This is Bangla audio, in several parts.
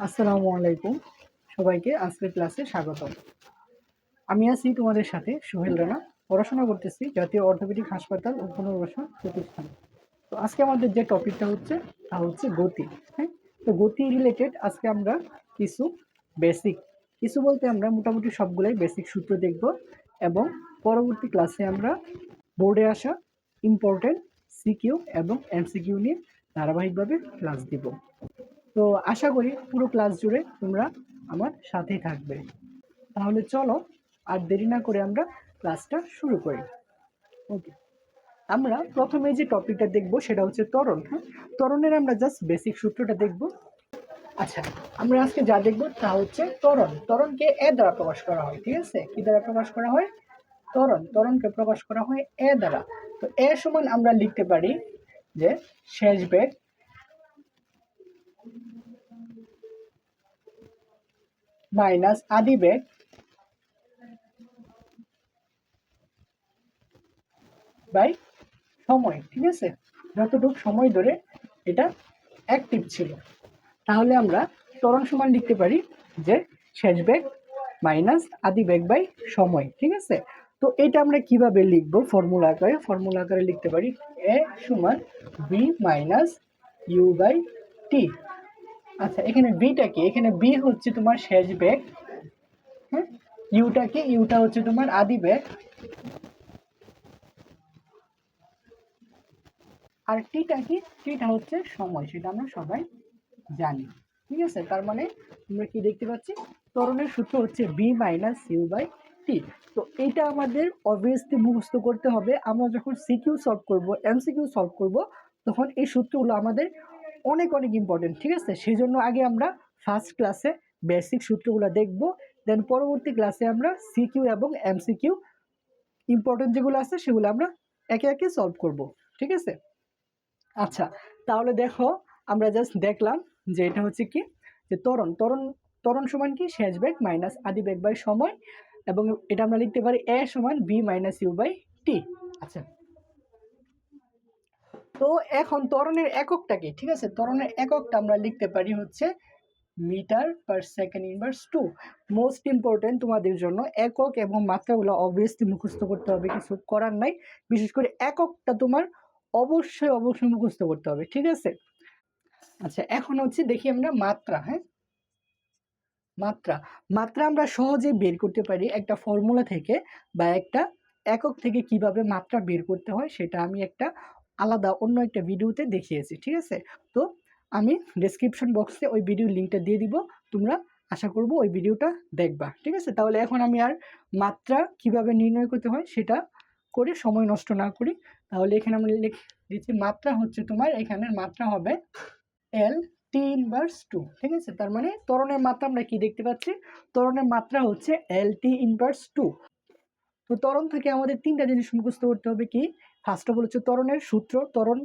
আসসালামু আলাইকুম সবাইকে আজকের ক্লাসে স্বাগতম। আমি আছি তোমাদের সাথে সোহেল রানা, পড়াশোনা করতেছি জাতীয় অর্থোপেডিক হাসপাতাল ও পুনর্বাসন প্রতিষ্ঠান। তো আজকে আমাদের যে টপিকটা হচ্ছে তা হচ্ছে গতি। হ্যাঁ, তো গতি রিলেটেড আজকে আমরা কিছু কিছু বলতে আমরা মোটামুটি সবগুলাই বেসিক সূত্র দেখব এবং পরবর্তী ক্লাসে আমরা বোর্ডে আসা ইম্পর্টেন্ট সিকিউ এবং এমসিকিউ নিয়ে ধারাবাহিকভাবে ক্লাস দিব। তো আশা করি পুরো ক্লাস জুড়ে তোমরা আমার সাথেই থাকবে। তাহলে চলো আর দেরি না করে আমরা ক্লাসটা শুরু করি। ওকে, আমরা প্রথমে যে টপিকটা দেখব সেটা হচ্ছে ত্বরণ। হ্যাঁ, ত্বরণের আমরা জাস্ট বেসিক সূত্রটা দেখব। আচ্ছা, আমরা আজকে যা দেখব তা হচ্ছে ত্বরণ। ত্বরণকে এ দ্বারা প্রকাশ করা হয়, ঠিক আছে? কি দ্বারা প্রকাশ করা হয়? ত্বরণকে প্রকাশ করা হয় এ দ্বারা। তো এ সমান আমরা লিখতে পারি যে শেষ বেগ মাইনাস আদি বেগ বাই সময়, ঠিক আছে? যতটুকু সময় ধরে এটা অ্যাক্টিভ ছিল। তাহলে আমরা ত্বরণ সমান লিখতে পারি যে শেষ বেগ মাইনাস আদি বেগ বাই সময়, ঠিক আছে? তো এটা আমরা কিভাবে লিখবো? ফর্মুলা আকারে লিখতে পারি এ সমান B minus you by T. আচ্ছা, এখানে বিটা কি? এখানে বি হচ্ছে তোমার শেষ বেগ, হ্যাঁ, ইউটা কি? ইউটা হচ্ছে তোমার আদি বেগ, আর টিটা কি? টিটা হচ্ছে সময়, সেটা আমরা সবাই জানি, ঠিক আছে? তার মানে আমরা কি দেখতে পাচ্ছি? ত্বরণের সূত্র হচ্ছে B minus you by T. তো এটা আমাদের অবভিয়াসলি মুখস্থ করতে হবে। আমরা যখন সিকিউ সলভ করব, এমসিকিউ সলভ করব, তখন এই সূত্রগুলো আমাদের অনেক অনেক ইম্পর্টেন্ট, ঠিক আছে? সেই জন্য আগে আমরা ফার্স্ট ক্লাসে বেসিক সূত্রগুলো দেখব, দেন পরবর্তী ক্লাসে আমরা সিকিউ এবং এমসিকিউ ইম্পর্টেন্ট যেগুলো আছে সেগুলো আমরা একে একে সলভ করব, ঠিক আছে? আচ্ছা, তাহলে দেখো, আমরা জাস্ট দেখলাম যে এটা হচ্ছে কি, যে ত্বরণ ত্বরণ ত্বরণ সমান কি? শেষ বেগ মাইনাস আদি বেগ বাই সময়, এবং এটা আমরা লিখতে পারি এ সমান B minus you by T. আচ্ছা, তো এখন ত্বরণের এককটা কি? ঠিক আছে, ত্বরণের এককটা আমরা লিখতে পারি হচ্ছে metre per second inverse 2। Most important তোমাদের জন্য একক এবং মাত্রাগুলো অবভিয়াসলি মুখস্থ করতে হবে, কিছু করার নাই। বিশেষ করে এককটা তোমার অবশ্যই অবশ্যই মুখস্থ করতে হবে, ঠিক আছে? আচ্ছা, এখন হচ্ছে দেখি আমরা মাত্রা। হ্যাঁ, মাত্রা মাত্রা আমরা সহজে বের করতে পারি একটা ফর্মুলা থেকে, বা একটা একক থেকে কিভাবে মাত্রা বের করতে হয় সেটা আমি একটা আলাদা অন্য একটা ভিডিওতে দেখিয়েছি, ঠিক আছে? তো আমি ডেসক্রিপশন বক্সে ওই ভিডিওর লিঙ্কটা দিয়ে দিব, তোমরা আশা করব ওই ভিডিওটা দেখবা, ঠিক আছে? তাহলে এখন আমি আর মাত্রা কিভাবে নির্ণয় করতে হয় সেটা করে সময় নষ্ট না করি। তাহলে এখানে আমরা লিখে দিচ্ছি মাত্রা হচ্ছে তোমার, এখানের মাত্রা হবে এল টি ইনভার্স 2, ঠিক আছে? তার মানে ত্বরণের মাত্রা আমরা কি দেখতে পাচ্ছি? ত্বরণের মাত্রা হচ্ছে এল টি ইনভার্স 2। তো ত্বরণ থেকে আমাদের তিনটা জিনিস মুখস্থ করতে হবে। কি? ফার্স্ট অফ অল হচ্ছে ত্বরণের সূত্র। ত্বরণ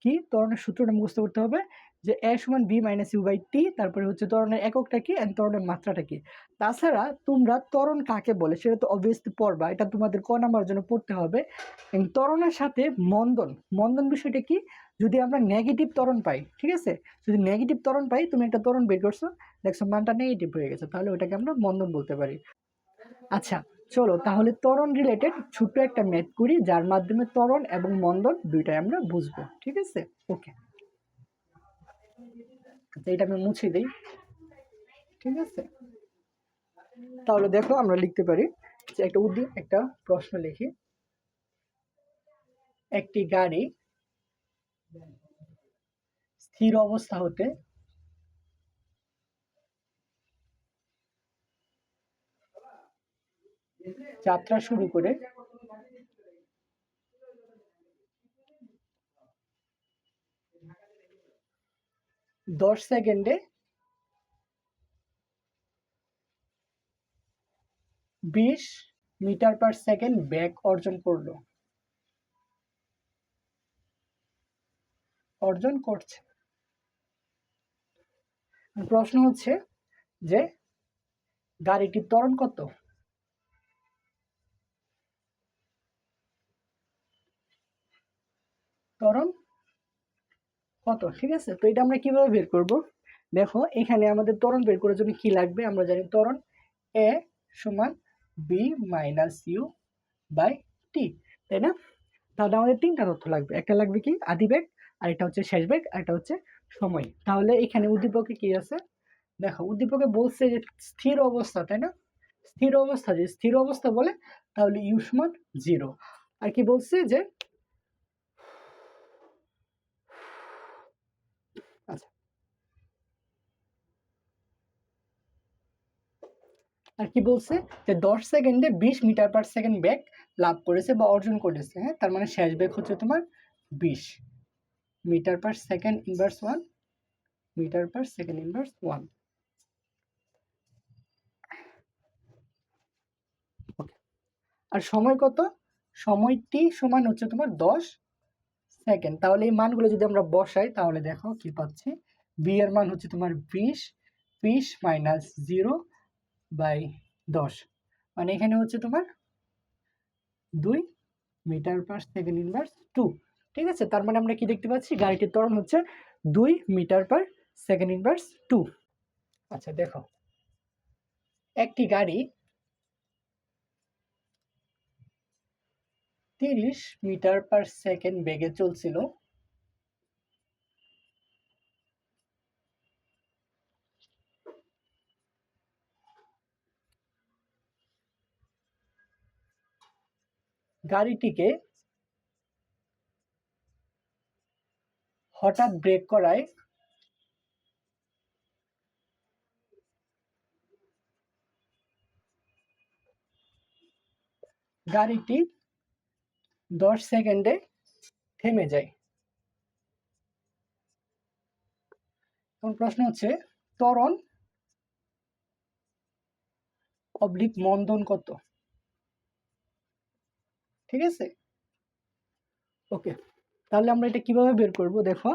কি? ত্বরণের সূত্রটা মুখস্থ করতে হবে যে এ সমান B minus you by T. তারপরে হচ্ছে ত্বরণের এককটা কি এন্ড ত্বরণের মাত্রাটা কি। তাছাড়া তোমরা ত্বরণ কাকে বলে সেটা তো অবভিয়াসলি পড়বা, এটা তোমাদের ক নাম্বার জন্য পড়তে হবে। ত্বরণের সাথে মন্দন, মন্দন বিষয়টা কি? যদি আমরা নেগেটিভ ত্বরণ পাই, ঠিক আছে? যদি নেগেটিভ ত্বরণ পাই, তুমি একটা ত্বরণ বের করছো, দেখছো মানটা নেগেটিভ হয়ে গেছে, তাহলে ওটাকে আমরা মন্দন বলতে পারি। আচ্ছা, চলো তাহলে ত্বরণ রিলেটেড ছোট্ট একটা ম্যাথ করি, যার মাধ্যমে ত্বরণ এবং মন্দন দুইটাই আমরা বুঝবো, ঠিক আছে? ওকে, আচ্ছা, এটা আমি মুছে দিই, ঠিক আছে? তাহলে দেখো, আমরা লিখতে পারি যে একটা প্রশ্ন লিখি। একটি গাড়ি স্থির অবস্থা হতে যাত্রা শুরু করে 10 সেকেন্ডে 20 মিটার পার সেকেন্ড বেগ অর্জন করছে। প্রশ্ন হচ্ছে যে গাড়িটির ত্বরণ কত? ত্বরণ কত, ঠিক আছে? তো এটা আমরা কিভাবে বের করব? দেখো এখানে আমাদের ত্বরণ বের করার জন্য কি লাগবে, আমরা জানি ত্বরণ এ সমান B minus you by T, তাই না? তাহলে আমাদের তিনটা তথ্য লাগবে, একটা লাগবে কি আদিবেগ, আর এটা হচ্ছে শেষ বেগ, আর এটা হচ্ছে সময়। তাহলে এখানে উদ্দীপকে কি আছে, দেখো উদ্দীপকে বলছে যে স্থির অবস্থা, তাই না? স্থির অবস্থা, যে স্থির অবস্থা বলে তাহলে ইউ সমান 0। আর কি বলছে যে আচ্ছা, আর কি বলছে যে 10 সেকেন্ডে 20 মিটার পার সেকেন্ড বেগ লাভ করেছে বা অর্জন করেছে। হ্যাঁ, তার মানে শেষ বেগ হচ্ছে তোমার 20 metre per second inverse 1, metre per second inverse 1। Okay, আর সময় কত, সময় টি সমান হচ্ছে তোমার 10 সেকেন্ড। তাহলে এই মানগুলো যদি আমরা বসাই তাহলে দেখো কি পাচ্ছি, বি এর মান হচ্ছে তোমার 20 মাইনাস 0 বাই 10, মানে এখানে হচ্ছে তোমার 2 মিটার পার সেকেন্ড ইনভার্স 2। ঠিক আছে, তার মানে আমরা কি দেখতে পাচ্ছি, গাড়িটির ত্বরণ হচ্ছে 2 মিটার পার সেকেন্ড ইনভার্স 2। আচ্ছা দেখো, একটি গাড়ি 30 মিটার পার সেকেন্ড বেগে চলছিল, গাড়িটিকে হঠাৎ ব্রেক করায় গাড়িটি 10 সেকেন্ডে থেমে যায়। এখন প্রশ্ন হচ্ছে ত্বরণ অবলিক মন্দন কত? ঠিক আছে, ওকে, তাহলে আমরা এটা কিভাবে বের করব, দেখো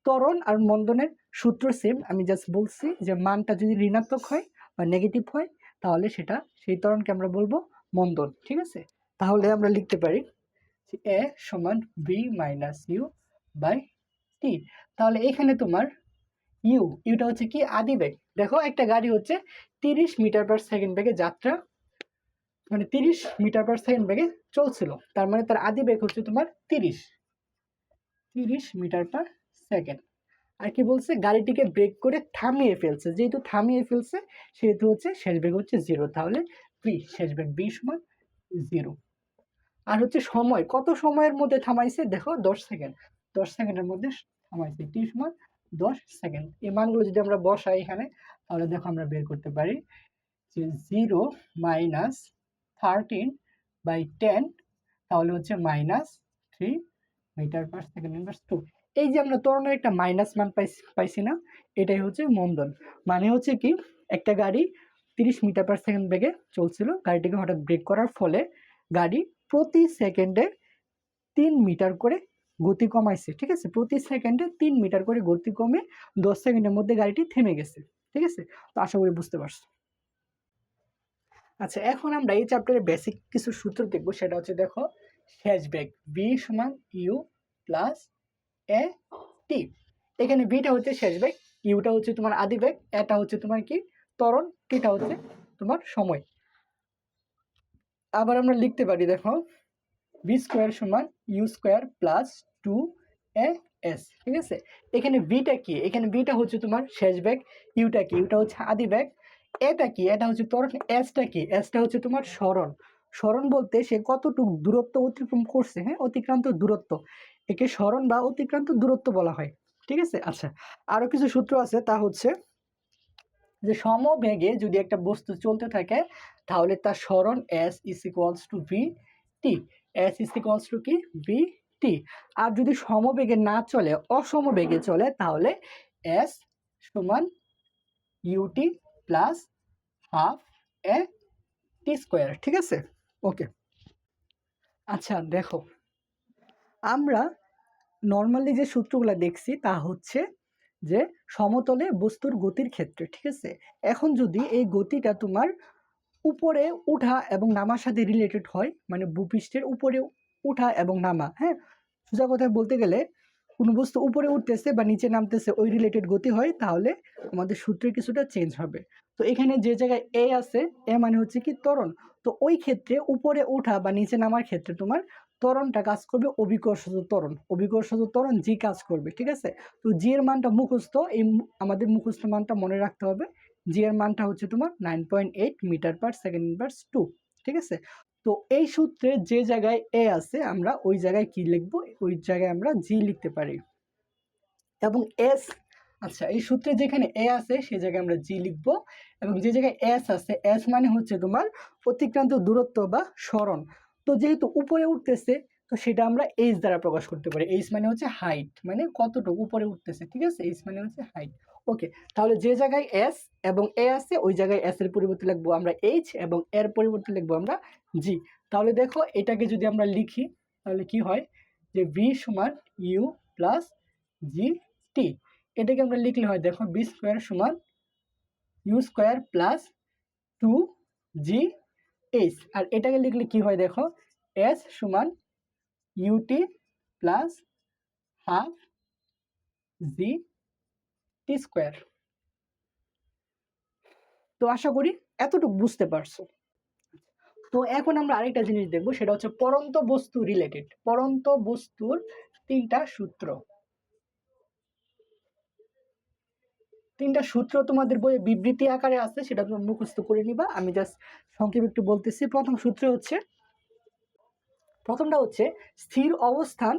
ত্বরণ আর মন্দনের সূত্র সেম, আমি জাস্ট বলছি যে মানটা যদি ঋণাত্মক হয় বা নেগেটিভ হয় তাহলে সেটা, সেই ত্বরণকে আমরা বলবো মন্দন। ঠিক আছে, তাহলে আমরা লিখতে পারি এ সমান B minus you by T. তাহলে এখানে তোমার ইউটা হচ্ছে কি আদিবেগ। দেখো একটা গাড়ি হচ্ছে 30 মিটার পার সেকেন্ড বেগে যাত্রা, মানে 30 মিটার পার সেকেন্ড বেগে চলছিল, তার মানে তার আদিবেগ হচ্ছে তোমার 30 মিটার পার সেকেন্ড। আর কি বলছে, গাড়িটিকে ব্রেক করে থামিয়ে ফেলছে, যেহেতু থামিয়ে ফেলছে সেহেতু হচ্ছে শেষ বেগ হচ্ছে 0, তাহলে বি, শেষ বেগ বি সমান 0। আর হচ্ছে সময়, কত সময়ের মধ্যে থামাইছে, দেখো 10 সেকেন্ড, 10 সেকেন্ডের মধ্যে থামাইছে, টি সমান 10 সেকেন্ড। এই মানগুলো যদি আমরা বসাই এখানে তাহলে দেখো আমরা বের করতে পারি যে 0 মাইনাস 13 বাই 10, তাহলে হচ্ছে minus 3 metre per second inverse 2। এই যে আমরা ত্বরণের একটা মাইনাস মান পাইছি না, এটাই হচ্ছে মন্দন। মানে হচ্ছে কি, একটা গাড়ি 30 মিটার পার সেকেন্ড বেগে চলছিল, গাড়িটিকে হঠাৎ ব্রেক করার ফলে গাড়ি প্রতি সেকেন্ডে 3 মিটার করে গতি কমাইছে। ঠিক আছে, প্রতি সেকেন্ডে 3 মিটার করে গতি কমে 10 সেকেন্ডের মধ্যে গাড়িটি থেমে গেছে। ঠিক আছে, তো আশা করি বুঝতে পারছো। আচ্ছা, এখন আমরা এই চ্যাপ্টারের বেসিক কিছু সূত্র দেখবো, সেটা হচ্ছে দেখো শেষ বেগ বি সমান ইউ প্লাস এ টি। এখানে বিটা হচ্ছে শেষ বেগ, ইউটা হচ্ছে তোমার আদি বেগ, এটা হচ্ছে তোমার কি ত্বরণ, টিটা হচ্ছে তোমার সময়। আবার আমরা লিখতে পারি দেখো বি স্কোয়ার সমান U square plus 2 A S. ঠিক আছে, এখানে বিটা কি, এখানে বিটা হচ্ছে তোমার শেষ বেগ, ইউটা কি, ইউটা হচ্ছে আদি বেগ, এটা কি, এটা হচ্ছে ত্বরণ, এসটা কি, এসটা হচ্ছে তোমার সরণ। সরণ বলতে সে কতটুকু দূরত্ব অতিক্রম করছে, হ্যাঁ অতিক্রান্ত দূরত্ব, একে সরণ বা অতিক্রান্ত দূরত্ব বলা হয়। ঠিক আছে, আচ্ছা আরো কিছু সূত্র আছে, তা হচ্ছে যে সমবেগে যদি একটা বস্তু চলতে থাকে তাহলে তার সরণ S is equals to V T, S is equals to কি ভি টি। আর যদি সমবেগে না চলে, অসমবেগে চলে, তাহলে এস সমান ইউটি প্লাস হাফ এ টি স্কোয়ার। ঠিক আছে, ওকে, আচ্ছা দেখো আমরা নর্মালি যে সূত্রগুলো দেখছি তা হচ্ছে যে সমতলে বস্তুর গতির ক্ষেত্রে। ঠিক আছে, এখন যদি এই গতিটা তোমার উপরে উঠা এবং নামার সাথে রিলেটেড হয়, মানে ভূপৃষ্ঠের উপরে উঠা এবং নামা, হ্যাঁ সোজা কথায় বলতে গেলে কোনো বস্তু উপরে উঠতেছে বা নিচে নামতেছে ওই রিলেটেড গতি হয়, তাহলে আমাদের সূত্রে কিছুটা চেঞ্জ হবে। তো এখানে যে জায়গায় এ আছে, এ মানে হচ্ছে কি ত্বরণ। তো ওই ক্ষেত্রে উপরে ওঠা বা নিচে নামার ক্ষেত্রে তোমার ত্বরণটা কাজ করবে অভিকর্ষজ ত্বরণ, অভিকর্ষজ ত্বরণ জি কাজ করবে, ঠিক আছে। তো জি এর মানটা মুখস্থ, এই আমাদের মুখস্থ মানটা মনে রাখতে হবে। জি এর মানটা হচ্ছে তোমার 9.8 মিটার পার সেকেন্ড ইনভার্স 2, ঠিক আছে। তো এই সূত্রে যে জায়গায় এ আছে আমরা ওই জায়গায় কি লিখবো, ওই জায়গায় আমরা জি লিখতে পারি। এবং এস, আচ্ছা এই সূত্রে যেখানে এ আছে সেই জায়গায় আমরা জি লিখবো, এবং যে জায়গায় এস আছে, এস মানে হচ্ছে তোমার অতিক্রান্ত দূরত্ব বা সরণ। তো যেহেতু উপরে উঠতেছে, তো সেটা আমরা এইচ দ্বারা প্রকাশ করতে পারি। এইচ মানে হচ্ছে হাইট, মানে কতটুকু উপরে উঠতেছে, ঠিক আছে। এইচ মানে হচ্ছে হাইট। ওকে, তাহলে যে জায়গায় এস এবং এ আছে ওই জায়গায় এস এর পরিবর্তে লিখবো আমরা এইচ, এবং এর পরিবর্তে লিখবো আমরা জি। তাহলে দেখো এটাকে যদি আমরা লিখি তাহলে কি হয়, যে ভি সমান ইউ প্লাস জি টি। এটাকে আমরা লিখলে হয় দেখো বি স্কোয়ার সমান U square plus 2 G H. আর এটাকে লিখলে কি হয় দেখো, এস সমান U T plus half G T square. তো আশা করি এতটুকু বুঝতে পারছো। তো এখন আমরা আরেকটা জিনিস দেখবো, সেটা হচ্ছে পরন্ত বস্তু রিলেটেড, পরন্ত বস্তুর 3টা সূত্র। 3টা সূত্র তোমাদের বইয়ে বিবৃতি আকারে আছে, সেটা তোমরা মুখস্থ করে নিবা। আমি জাস্ট সংক্ষেপে একটু বলতেছি। প্রথমটা হচ্ছে স্থির অবস্থান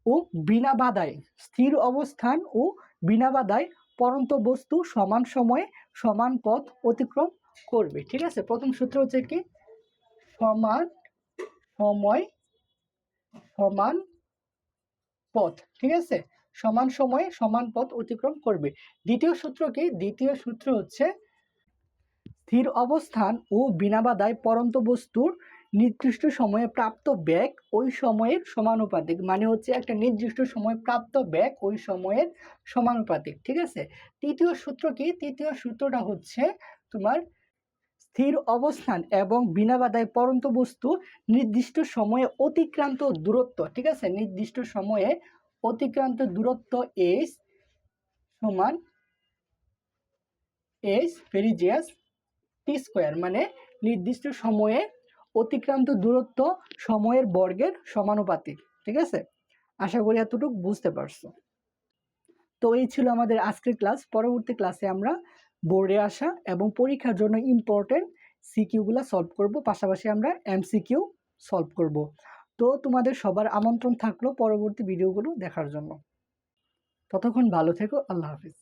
ও বিনা বাধায়, স্থির অবস্থান ও বিনা বাধায় পরন্ত বস্তু সমান সময়ে সমান পথ অতিক্রম করবে, ঠিক আছে। প্রথম সূত্র হচ্ছে কি, সমান সময় সমান পথ, ঠিক আছে, সমান সময়ে সমান পথ অতিক্রম করবে। দ্বিতীয় সূত্র কি, দ্বিতীয় সূত্র হচ্ছে স্থির অবস্থান ও বিনা বাধায় পরন্ত বস্তুর নির্দিষ্ট সময়ে প্রাপ্ত বেগ ওই সময়ের সমানুপাতিক, মানে হচ্ছে একটা নির্দিষ্ট সময়ে প্রাপ্ত বেগ ওই সময়ের সমানুপাতিক, ঠিক আছে। তৃতীয় সূত্র কি, তৃতীয় সূত্রটা হচ্ছে তোমার স্থির অবস্থান এবং বিনা বাধায় পরন্ত বস্তু নির্দিষ্ট সময়ে অতিক্রান্ত দূরত্ব, ঠিক আছে, নির্দিষ্ট সময়ে অতিক্রান্ত দূরত্ব এস সমান এস ভেরিজিয়াস টি স্কোয়ার, মানে নির্দিষ্ট সময়ে অতিক্রান্ত দূরত্ব সময়ের বর্গের সমানুপাতিক, ঠিক আছে। আশা করি এতটুকু বুঝতে পারছো। তো এই ছিল আমাদের আজকের ক্লাস। পরবর্তী ক্লাসে আমরা বোর্ডে আসা এবং পরীক্ষার জন্য ইম্পর্টেন্ট সিকিউগুলো সলভ করব, পাশাপাশি আমরা এমসিকিউ সলভ করব। তো তোমাদের সবার আমন্ত্রণ থাকলো পরবর্তী ভিডিওগুলো দেখার জন্য। ততক্ষণ ভালো থেকো, আল্লাহ হাফিজ।